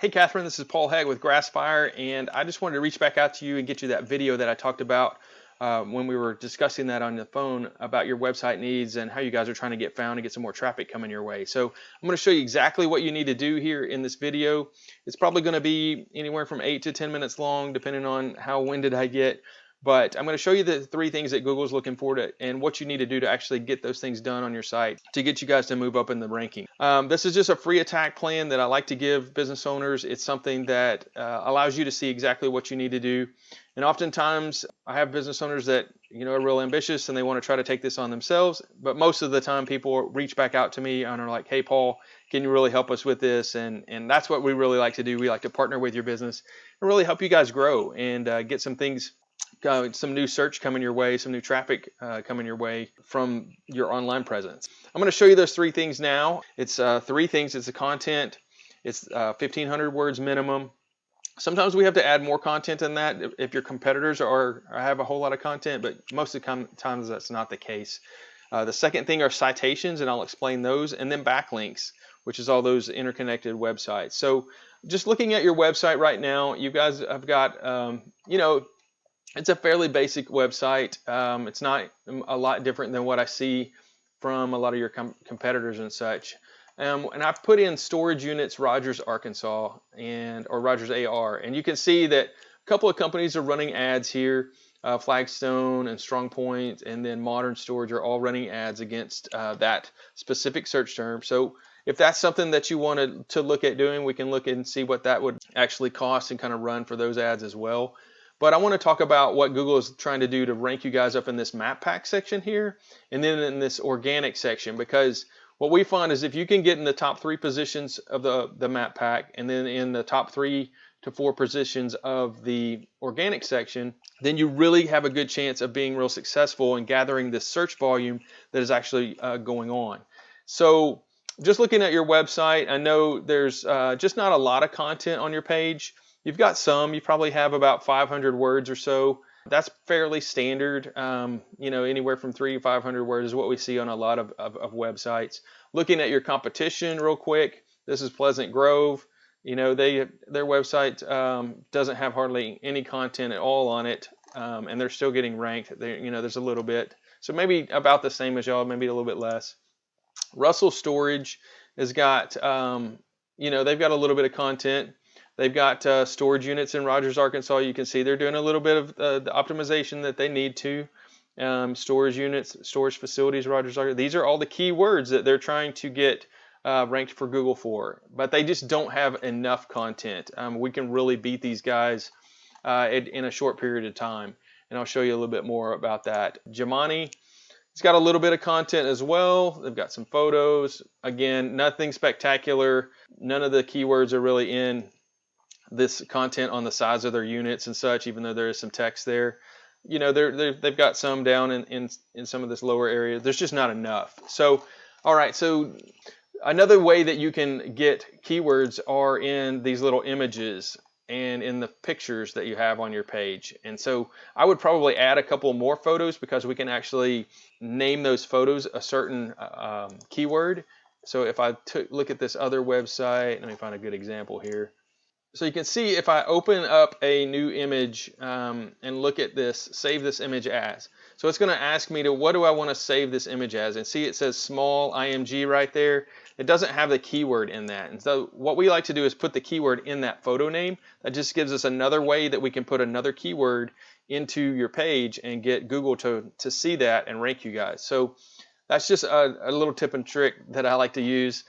Hey Catherine, this is Paul Hegg with Grassfire, and I just wanted to reach back out to you and get you that video that I talked about when we were discussing that on the phone about your website needs and how you guys are trying to get found and get some more traffic coming your way. So I'm going to show you exactly what you need to do here in this video. It's probably going to be anywhere from 8 to 10 minutes long, depending on how winded I get. But I'm going to show you the 3 things that Google's looking for and what you need to do to actually get those things done on your site to get you guys to move up in the ranking. This is just a free attack plan that I like to give business owners. It's something that allows you to see exactly what you need to do. And oftentimes I have business owners that are real ambitious and they want to try to take this on themselves. But most of the time people reach back out to me and are like, hey Paul, can you really help us with this? And that's what we really like to do. We like to partner with your business and really help you guys grow and get some things, some new search coming your way, some new traffic coming your way from your online presence. I'm going to show you those 3 things now. It's 3 things. It's the content. It's 1,500 words minimum. Sometimes we have to add more content than that if your competitors have a whole lot of content, but most of the times that's not the case. The second thing are citations, and I'll explain those, and then backlinks, which is all those interconnected websites. So just looking at your website right now, you guys have got, it's a fairly basic website. It's not a lot different than what I see from a lot of your competitors and such. And I've put in storage units, Rogers, Arkansas, or Rogers AR. And you can see that a couple of companies are running ads here. Flagstone and StrongPoint and then Modern Storage are all running ads against that specific search term. So if that's something that you wanted to look at doing, we can look and see what that would actually cost and kind of run for those ads as well. But I want to talk about what Google is trying to do to rank you guys up in this map pack section here and then in this organic section, because what we find is if you can get in the top 3 positions of the map pack and then in the top 3 to 4 positions of the organic section, then you really have a good chance of being real successful in gathering this search volume that is actually going on. So just looking at your website, I know there's just not a lot of content on your page. You've got some. You probably have about 500 words or so. That's fairly standard. Anywhere from 300 to 500 words is what we see on a lot of websites. Looking at your competition real quick, this is Pleasant Grove. Their website doesn't have hardly any content at all on it, and they're still getting ranked. There's a little bit, so maybe about the same as y'all, maybe a little bit less. Russell Storage has got, they've got a little bit of content. They've got storage units in Rogers, Arkansas. You can see they're doing a little bit of the optimization that they need to. Storage units, storage facilities, Rogers, Arkansas. These are all the key words that they're trying to get ranked for Google for, but they just don't have enough content. We can really beat these guys in a short period of time, and I'll show you a little bit more about that. Jimani, it's got a little bit of content as well. They've got some photos. Again, nothing spectacular. None of the keywords are really in this content on the size of their units and such, even though there is some text there. They've got some down in some of this lower area. There's just not enough. So, all right, so another way that you can get keywords are in these little images and in the pictures that you have on your page. And so I would probably add a couple more photos because we can actually name those photos a certain keyword. So if I look at this other website, let me find a good example here. So you can see if I open up a new image and look at this, save this image as. So it's going to ask me what do I want to save this image as? And see it says small img right there. It doesn't have the keyword in that. And so what we like to do is put the keyword in that photo name. That just gives us another way that we can put another keyword into your page and get Google to see that and rank you guys. So that's just a little tip and trick that I like to use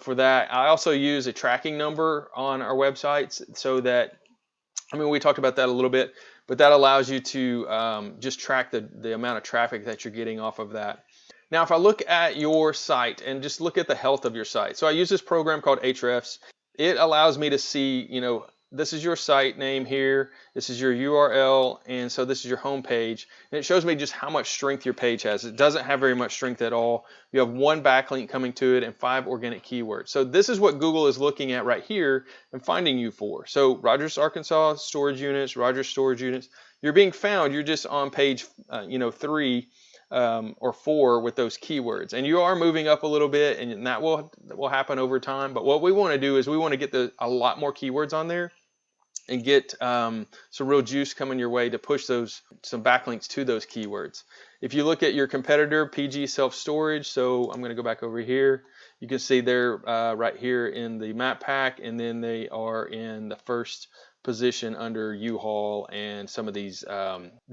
for that. I also use a tracking number on our websites so that, we talked about that a little bit, but that allows you to just track the amount of traffic that you're getting off of that. Now, if I look at your site and just look at the health of your site. So I use this program called Ahrefs. It allows me to see, this is your site name here, this is your URL, and so this is your home page. And it shows me just how much strength your page has. It doesn't have very much strength at all. You have 1 backlink coming to it and 5 organic keywords. So this is what Google is looking at right here and finding you for. So Rogers, Arkansas, storage units, Rogers storage units. You're being found, you're just on page 3 or 4 with those keywords. And you are moving up a little bit, and that will happen over time. But what we want to do is we want to get a lot more keywords on there and get some real juice coming your way to push some backlinks to those keywords. If you look at your competitor, PG Self-Storage, so I'm going to go back over here. You can see they're right here in the map pack, and then they are in the first position under U-Haul and some of these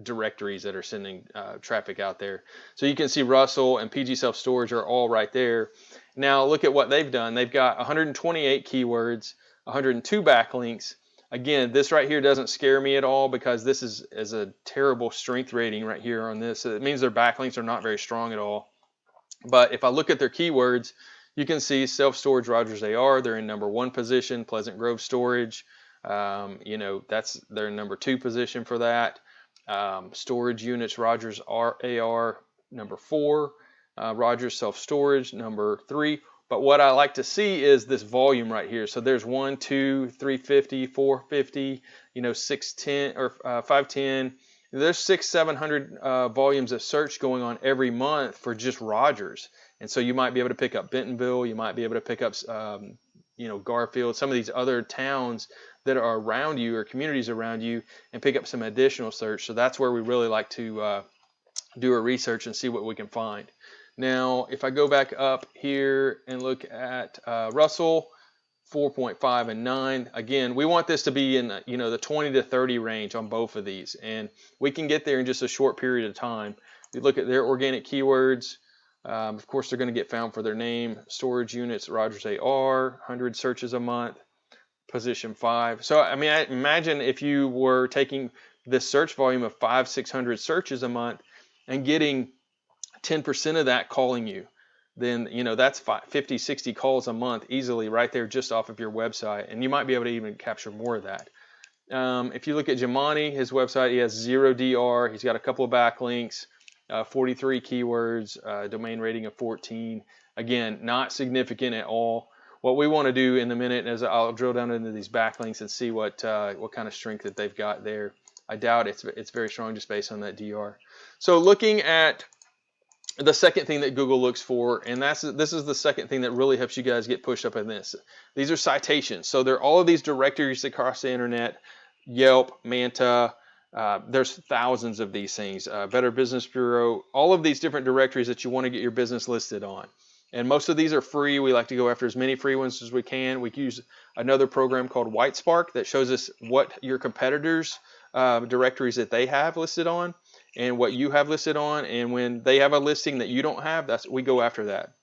directories that are sending traffic out there. So you can see Russell and PG Self-Storage are all right there. Now look at what they've done. They've got 128 keywords, 102 backlinks. Again, this right here doesn't scare me at all because this is a terrible strength rating right here on this. So it means their backlinks are not very strong at all. But if I look at their keywords, you can see self-storage Rogers AR, they're in number 1 position. Pleasant Grove Storage, that's their number 2 position for that. Storage units Rogers AR number 4. Rogers Self-Storage number 3. But what I like to see is this volume right here. So there's 1, 2, 350, 450, 610 or 510. There's 600-700 volumes of search going on every month for just Rogers. And so you might be able to pick up Bentonville. You might be able to pick up, Garfield, some of these other towns that are around you or communities around you, and pick up some additional search. So that's where we really like to do a research and see what we can find. Now, if I go back up here and look at Russell, 4.5 and 9, again, we want this to be in the 20 to 30 range on both of these, and we can get there in just a short period of time. You look at their organic keywords. Of course, they're going to get found for their name. Storage units, Rogers AR, 100 searches a month, position 5. So, I mean, I imagine if you were taking this search volume of 500-600 searches a month and getting 10% of that calling you, then that's 50-60 calls a month easily right there just off of your website, and you might be able to even capture more of that. If you look at Jamani, his website, he has 0 DR. He's got a couple of backlinks, 43 keywords, domain rating of 14. Again, not significant at all. What we want to do in a minute is I'll drill down into these backlinks and see what kind of strength that they've got there. I doubt it's very strong just based on that DR. So looking at the second thing that Google looks for, and this is the second thing that really helps you guys get pushed up in this. These are citations. So they're all of these directories across the internet, Yelp, Manta, there's thousands of these things, Better Business Bureau, all of these different directories that you want to get your business listed on. And most of these are free. We like to go after as many free ones as we can. We use another program called Whitespark that shows us what your competitors' directories that they have listed on, and what you have listed on, and when they have a listing that you don't have, we go after that.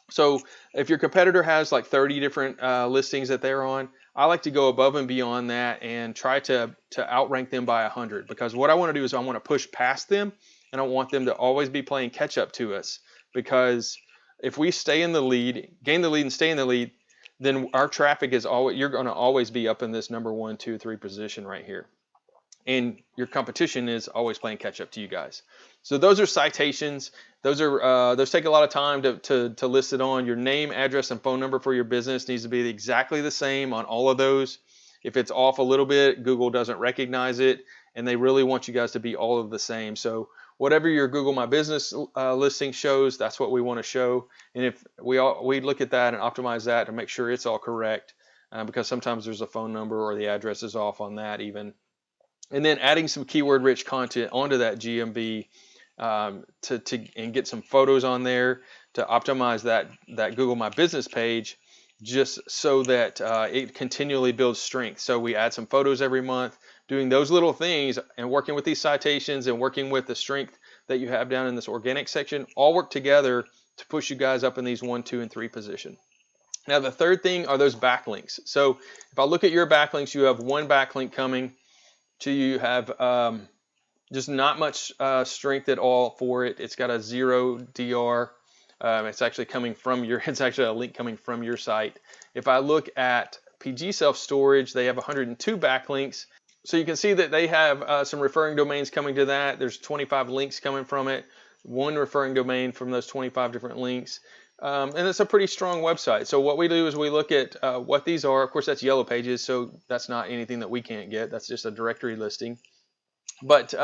So if your competitor has like 30 different listings that they're on, I like to go above and beyond that and try to outrank them by 100, because what I want to do is I want to push past them, and I want them to always be playing catch up to us, because if we stay in the lead, gain the lead and stay in the lead, then our traffic is you're going to always be up in this number 1, 2, 3 position right here. And your competition is always playing catch up to you guys. So those are citations. Those take a lot of time to list it on. Your name, address, and phone number for your business needs to be exactly the same on all of those. If it's off a little bit, Google doesn't recognize it, and they really want you guys to be all of the same. So whatever your Google My Business listing shows, that's what we want to show. And if we look at that and optimize that to make sure it's all correct, because sometimes there's a phone number or the address is off on that even. And then adding some keyword-rich content onto that GMB and get some photos on there to optimize that Google My Business page, just so that it continually builds strength. So we add some photos every month, doing those little things, and working with these citations and working with the strength that you have down in this organic section, all work together to push you guys up in these 1, 2, and 3 position. Now the third thing are those backlinks. So if I look at your backlinks, you have 1 backlink coming. You have just not much strength at all for it. It's got a 0 DR. It's actually coming from it's actually a link coming from your site. If I look at PG Self-Storage, they have 102 backlinks. So you can see that they have some referring domains coming to that. There's 25 links coming from it, 1 referring domain from those 25 different links. And it's a pretty strong website. So what we do is we look at what these are. Of course, that's Yellow Pages, so that's not anything that we can't get. That's just a directory listing. But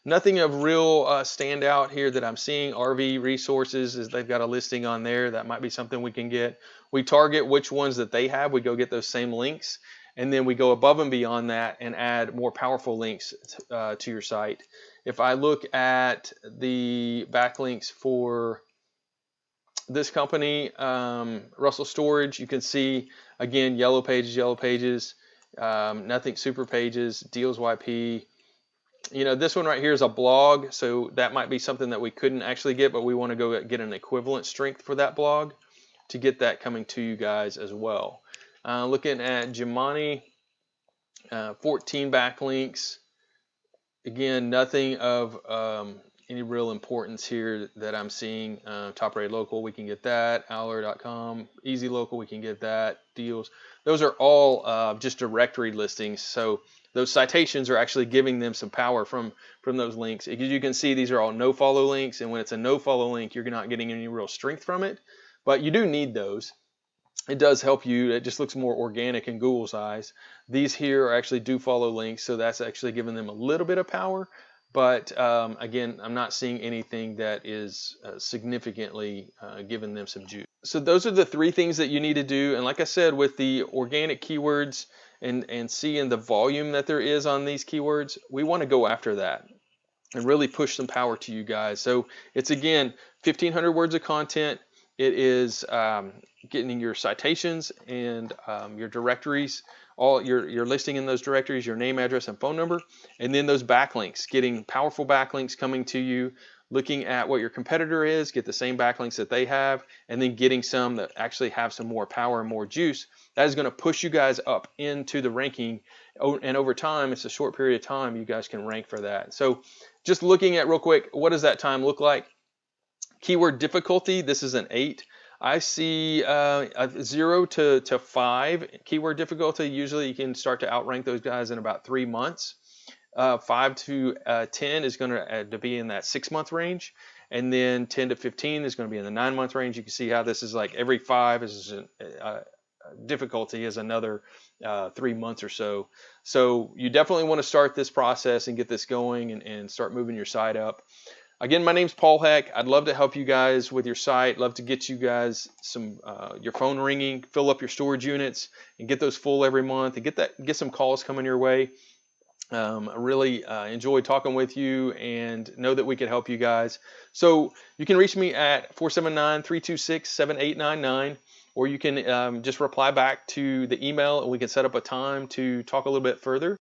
Nothing of real standout here that I'm seeing. RV Resources is they've got a listing on there. That might be something we can get. We target which ones that they have. We go get those same links, and then we go above and beyond that and add more powerful links to your site. If I look at the backlinks for this company, Russell Storage, you can see again yellow pages, nothing super pages, deals YP. You know, this one right here is a blog, so that might be something that we couldn't actually get, but we want to go get an equivalent strength for that blog to get that coming to you guys as well. Looking at Jimani, 14 backlinks. Again, nothing of any real importance here that I'm seeing. Top rated local, we can get that. Owler.com, easy local, we can get that. Deals, those are all just directory listings. So those citations are actually giving them some power from those links. As you can see, these are all no follow links, and when it's a no follow link, you're not getting any real strength from it, but you do need those. It does help you. It just looks more organic in Google's eyes. These here are actually do follow links, so that's actually giving them a little bit of power. But again, I'm not seeing anything that is significantly giving them some juice. So those are the three things that you need to do. And like I said, with the organic keywords and seeing the volume that there is on these keywords, we want to go after that and really push some power to you guys. So it's again 1,500 words of content. It is getting your citations and your directories, all your listing in those directories, your name, address, and phone number, and then those backlinks, getting powerful backlinks coming to you, looking at what your competitor is, get the same backlinks that they have, and then getting some that actually have some more power and more juice. That is going to push you guys up into the ranking, and over time, it's a short period of time, you guys can rank for that. So just looking at real quick, what does that time look like? Keyword difficulty, this is an 8. I see a 0 to 5 keyword difficulty. Usually you can start to outrank those guys in about 3 months. 5 to 10 is going to be in that 6-month range. And then 10 to 15 is going to be in the 9-month range. You can see how this is like every 5 is difficulty is another 3 months or so. So you definitely want to start this process and get this going and start moving your site up. Again, my name's Paul Heck. I'd love to help you guys with your site. Love to get you guys some your phone ringing, fill up your storage units, and get those full every month, and get some calls coming your way. I really enjoyed talking with you and know that we could help you guys. So you can reach me at 479-326-7899, or you can just reply back to the email and we can set up a time to talk a little bit further.